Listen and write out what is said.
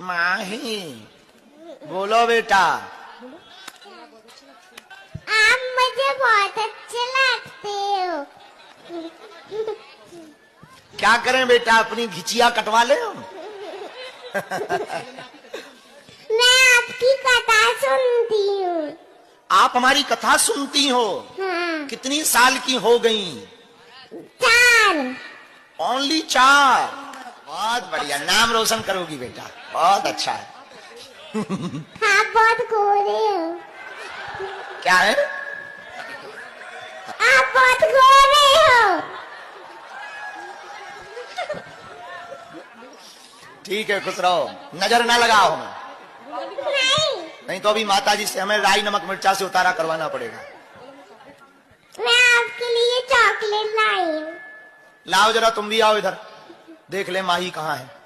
माही बोलो बेटा। आप मुझे बहुत अच्छे लगते हो। क्या करें बेटा, अपनी घिचिया कटवा ले हम। मैं आपकी कथा सुनती हूँ। आप हमारी कथा सुनती हो? हाँ। कितनी साल की हो गई? 4। ओनली 4? बहुत बढ़िया, नाम रोशन करोगी बेटा, बहुत अच्छा है। आप बहुत गोरे हो। क्या है? आप बहुत गोरे हो। ठीक है, खुश रहो, नजर ना लगाओ हमें। नहीं तो अभी माताजी से हमें राई नमक मिर्चा से उतारा करवाना पड़ेगा। मैं आपके लिए चॉकलेट लाई हूँ। लाओ जरा, तुम भी आओ इधर, देख ले माही कहाँ है।